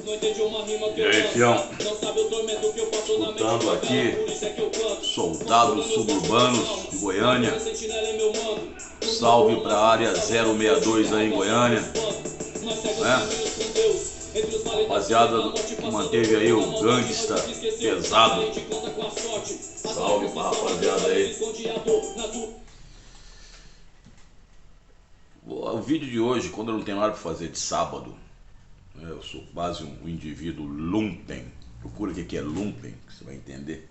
E aí, fião? Escutando aqui Soldados Suburbanos de Goiânia. Salve pra área 062 aí em Goiânia, né? Rapaziada que manteve aí o gangsta pesado. Salve pra rapaziada aí. O vídeo de hoje, quando eu não tenho nada pra fazer de sábado, eu sou quase um indivíduo lumpen. Procura o que é lumpen, que você vai entender.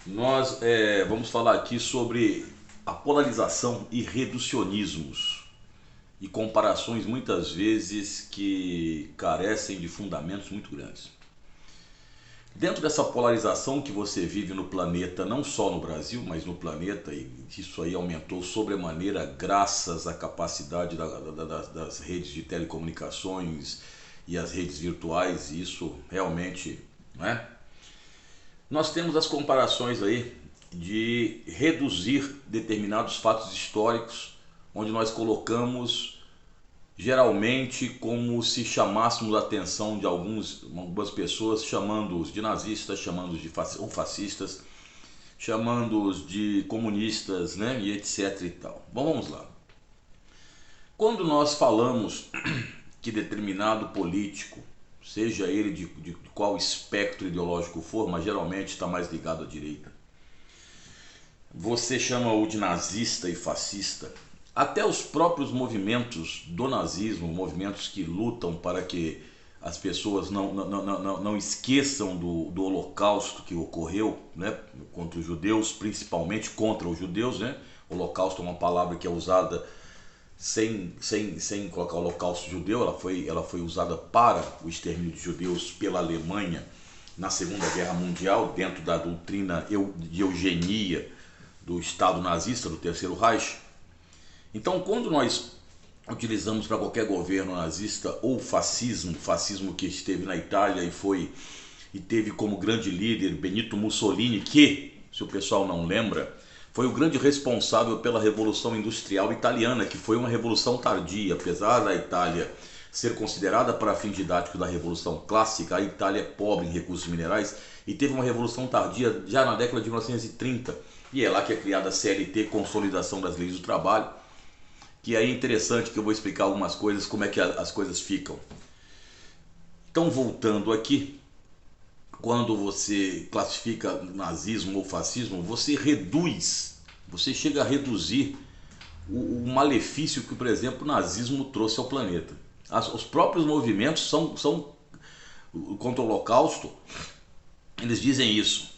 Nós vamos falar aqui sobre a polarização e reducionismos e comparações muitas vezes que carecem de fundamentos muito grandes. Dentro dessa polarização que você vive no planeta, não só no Brasil, mas no planeta, e isso aí aumentou sobremaneira graças à capacidade das redes de telecomunicações e as redes virtuais, e isso realmente, né? Nós temos as comparações aí de reduzir determinados fatos históricos, onde nós colocamos geralmente como se chamássemos a atenção de algumas pessoas, chamando-os de nazistas, chamando-os de fascistas, chamando-os de comunistas, né, e etc e tal. Bom, vamos lá. Quando nós falamos que determinado político, seja ele de qual espectro ideológico for, mas geralmente está mais ligado à direita, você chama-o de nazista e fascista. Até os próprios movimentos do nazismo, movimentos que lutam para que as pessoas não esqueçam do holocausto que ocorreu, né, contra os judeus, principalmente contra os judeus, né? Holocausto é uma palavra que é usada sem colocar holocausto judeu, ela foi usada para o extermínio de judeus pela Alemanha na Segunda Guerra Mundial, dentro da doutrina de eugenia do Estado nazista, do Terceiro Reich. Então, quando nós utilizamos para qualquer governo nazista ou fascismo que esteve na Itália e teve como grande líder Benito Mussolini, que, se o pessoal não lembra, foi o grande responsável pela Revolução Industrial Italiana, que foi uma revolução tardia. Apesar da Itália ser considerada para fim didático da Revolução Clássica, a Itália é pobre em recursos minerais e teve uma revolução tardia já na década de 1930. E é lá que é criada a CLT, Consolidação das Leis do Trabalho, que aí é interessante, que eu vou explicar algumas coisas, como é que as coisas ficam. Então, voltando aqui, quando você classifica nazismo ou fascismo, você chega a reduzir o malefício que, por exemplo, o nazismo trouxe ao planeta. Os próprios movimentos são contra o Holocausto, eles dizem isso.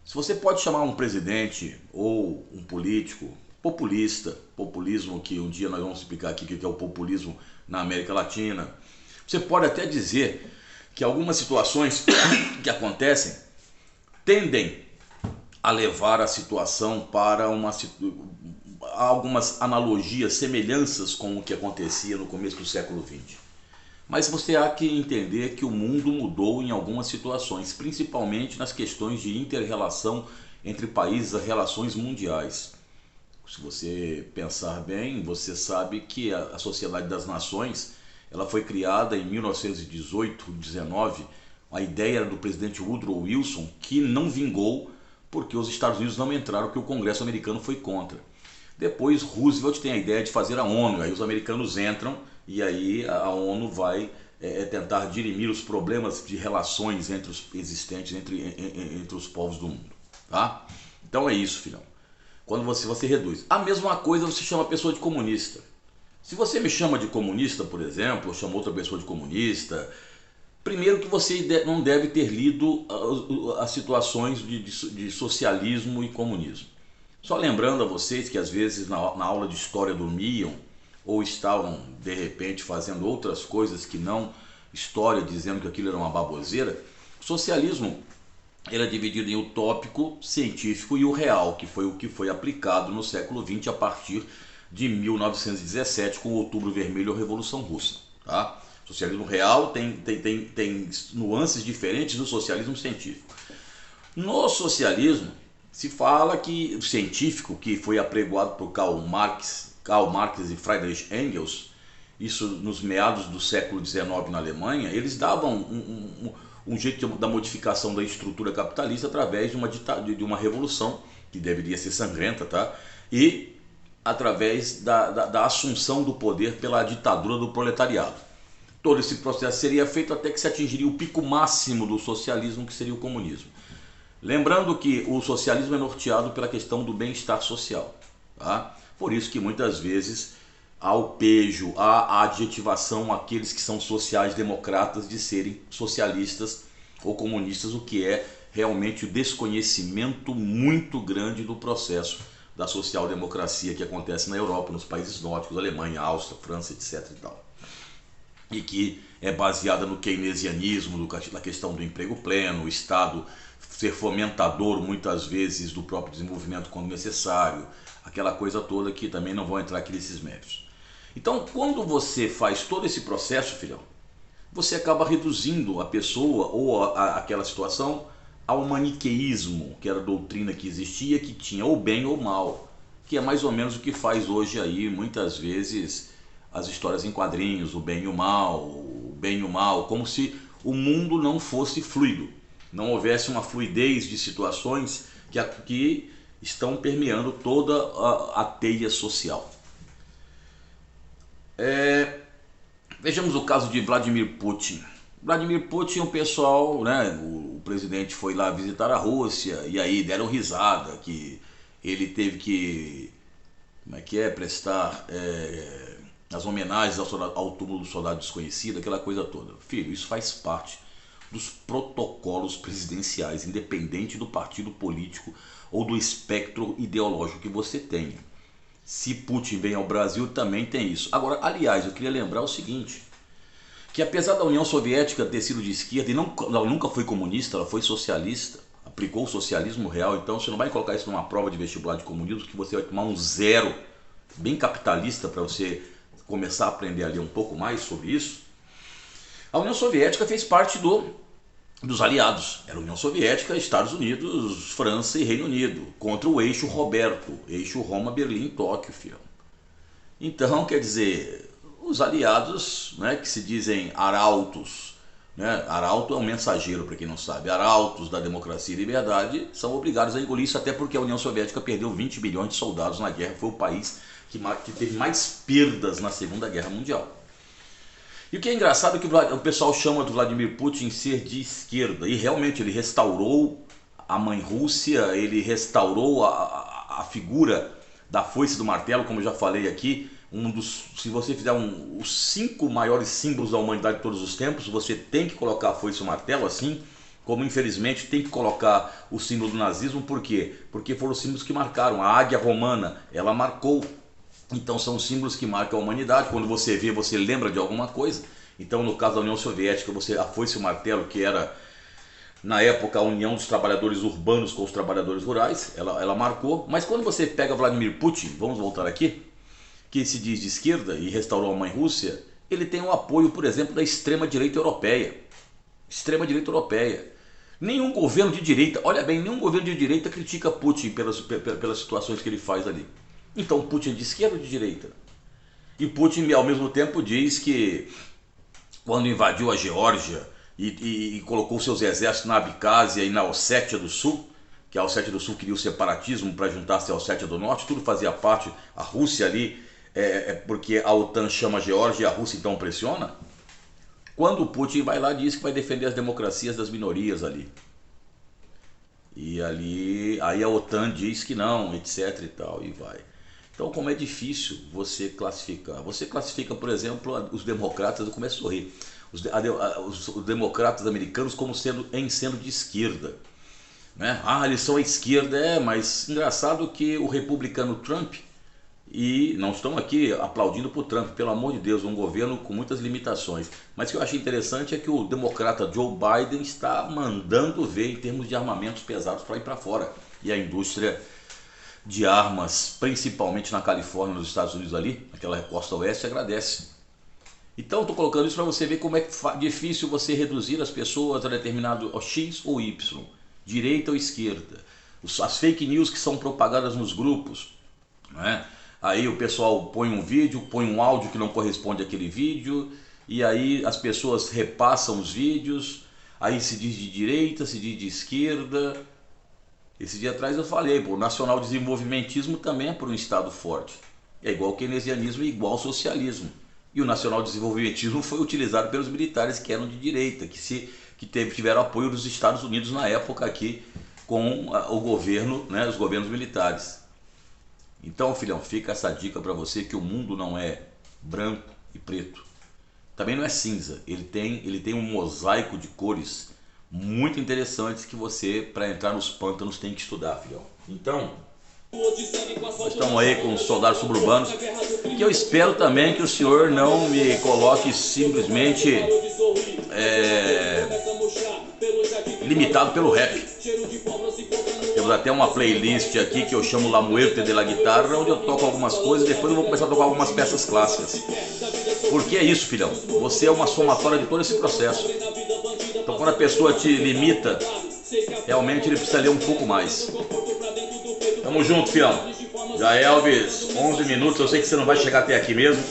Se você pode chamar um presidente ou um político populista, populismo, que um dia nós vamos explicar aqui o que é o populismo na América Latina, você pode até dizer que algumas situações que acontecem tendem a levar a situação para algumas analogias, semelhanças com o que acontecia no começo do século XX. Mas você há que entender que o mundo mudou em algumas situações, principalmente nas questões de inter-relação entre países, as relações mundiais. Se você pensar bem, você sabe que a Sociedade das Nações, ela foi criada em 1918, 19. A ideia era do presidente Woodrow Wilson, que não vingou porque os Estados Unidos não entraram, porque o Congresso americano foi contra. Depois Roosevelt tem a ideia de fazer a ONU, aí os americanos entram e aí a ONU vai tentar dirimir os problemas de relações existentes entre os povos do mundo. Tá? Então é isso, filhão. Quando você reduz. A mesma coisa você chama a pessoa de comunista. Se você me chama de comunista, por exemplo, ou chama outra pessoa de comunista, primeiro que você não deve ter lido as situações de socialismo e comunismo. Só lembrando a vocês que às vezes na aula de história dormiam ou estavam de repente fazendo outras coisas que não história, dizendo que aquilo era uma baboseira. O socialismo era dividido em utópico, científico e o real, que foi o que foi aplicado no século XX a partir de 1917 com o Outubro Vermelho ou Revolução Russa. Tá? O socialismo real tem nuances diferentes do socialismo científico. No socialismo se fala que o científico, que foi apregoado por Karl Marx e Friedrich Engels, isso nos meados do século XIX na Alemanha, eles davam um jeito da modificação da estrutura capitalista através de uma revolução, que deveria ser sangrenta, tá? E através da assunção do poder pela ditadura do proletariado. Todo esse processo seria feito até que se atingiria o pico máximo do socialismo, que seria o comunismo. Lembrando que o socialismo é norteado pela questão do bem-estar social, tá? Por isso que muitas vezes há o pejo, há a adjetivação àqueles que são sociais-democratas de serem socialistas ou comunistas, o que é realmente o desconhecimento muito grande do processo da social-democracia que acontece na Europa, nos países nórdicos, Alemanha, Áustria, França, etc. e tal. E que é baseada no keynesianismo, na questão do emprego pleno, o Estado ser fomentador muitas vezes do próprio desenvolvimento quando necessário, aquela coisa toda que também não vou entrar aqui nesses méritos. Então, quando você faz todo esse processo, filhão, você acaba reduzindo a pessoa ou aquela situação ao maniqueísmo, que era a doutrina que existia, que tinha ou bem ou mal, que é mais ou menos o que faz hoje aí, muitas vezes, as histórias em quadrinhos, o bem e o mal, como se o mundo não fosse fluido, não houvesse uma fluidez de situações que estão permeando toda a teia social. Vejamos o caso de Vladimir Putin. Vladimir Putin, o pessoal, né, o presidente foi lá visitar a Rússia e aí deram risada que ele teve que, prestar as homenagens ao túmulo do soldado desconhecido, aquela coisa toda. Filho, isso faz parte dos protocolos presidenciais, independente do partido político ou do espectro ideológico que você tenha. Se Putin vem ao Brasil, também tem isso. Agora, aliás, eu queria lembrar o seguinte, que apesar da União Soviética ter sido de esquerda, e ela nunca foi comunista, ela foi socialista, aplicou o socialismo real, então você não vai colocar isso numa prova de vestibular de comunismo, que você vai tomar um 0, bem capitalista, para você começar a aprender ali um pouco mais sobre isso. A União Soviética fez parte dos aliados. Era a União Soviética, Estados Unidos, França e Reino Unido, contra o eixo Roberto, eixo Roma, Berlim, Tóquio, filho. Então, quer dizer, os aliados, né, que se dizem arautos, né, arauto é um mensageiro, para quem não sabe, arautos da democracia e liberdade, são obrigados a engolir isso, até porque a União Soviética perdeu 20 milhões de soldados na guerra, foi o país que teve mais perdas na Segunda Guerra Mundial. E o que é engraçado é que o pessoal chama do Vladimir Putin ser de esquerda, e realmente ele restaurou a mãe Rússia, ele restaurou a figura da foice e do martelo, como eu já falei aqui, se você fizer os 5 maiores símbolos da humanidade de todos os tempos, você tem que colocar a foice e o martelo, assim como infelizmente tem que colocar o símbolo do nazismo. Por quê? Porque foram os símbolos que marcaram. A águia romana, ela marcou. Então são símbolos que marcam a humanidade. Quando você vê, você lembra de alguma coisa. Então, no caso da União Soviética, a foice e o martelo, que era na época a união dos trabalhadores urbanos com os trabalhadores rurais, ela marcou. Mas quando você pega Vladimir Putin, vamos voltar aqui, que se diz de esquerda e restaurou a mãe Rússia, ele tem o apoio, por exemplo, da extrema-direita europeia. Extrema-direita europeia. Nenhum governo de direita, olha bem, nenhum governo de direita critica Putin pelas situações que ele faz ali. Então Putin é de esquerda ou de direita? E Putin ao mesmo tempo diz que quando invadiu a Geórgia e colocou seus exércitos na Abcásia e na Ossétia do Sul, que a Ossétia do Sul queria o separatismo para juntar-se à Ossétia do Norte, tudo fazia parte, a Rússia ali, porque a OTAN chama a Geórgia e a Rússia então pressiona. Quando o Putin vai lá, diz que vai defender as democracias das minorias ali. E aí a OTAN diz que não, etc e tal, e vai. Então, como é difícil você classificar. Você classifica, por exemplo, os democratas, eu começo a sorrir, os democratas americanos como sendo de esquerda. Né? Ah, eles são a esquerda, mas engraçado que o republicano Trump, e não estão aqui aplaudindo para o Trump, pelo amor de Deus, um governo com muitas limitações. Mas o que eu achei interessante é que o democrata Joe Biden está mandando ver em termos de armamentos pesados para ir para fora. E a indústria de armas, principalmente na Califórnia, nos Estados Unidos ali, naquela costa oeste, agradece. Então estou colocando isso para você ver como é difícil você reduzir as pessoas a determinado X ou Y, direita ou esquerda. As fake news que são propagadas nos grupos, né? Aí o pessoal põe um vídeo, põe um áudio que não corresponde àquele vídeo, e aí as pessoas repassam os vídeos, aí se diz de direita, se diz de esquerda. Esse dia atrás eu falei, pô, o nacional desenvolvimentismo também é por um Estado forte. É igual o keynesianismo e igual ao socialismo. E o nacional desenvolvimentismo foi utilizado pelos militares que eram de direita, que tiveram apoio dos Estados Unidos na época aqui com o governo, né, os governos militares. Então, filhão, fica essa dica para você que o mundo não é branco e preto. Também não é cinza. Ele tem um mosaico de cores muito interessantes que você, para entrar nos pântanos, tem que estudar, filhão. Então, nós estamos aí com os soldados suburbanos, que eu espero também que o senhor não me coloque simplesmente limitado pelo rap. Temos até uma playlist aqui que eu chamo La Muerte de la Guitarra, onde eu toco algumas coisas e depois eu vou começar a tocar algumas peças clássicas. Porque é isso, filhão, você é uma somatória de todo esse processo. Então quando a pessoa te limita, realmente ele precisa ler um pouco mais. Tamo junto, filhão. Já Elvis, 11 minutos, eu sei que você não vai chegar até aqui mesmo.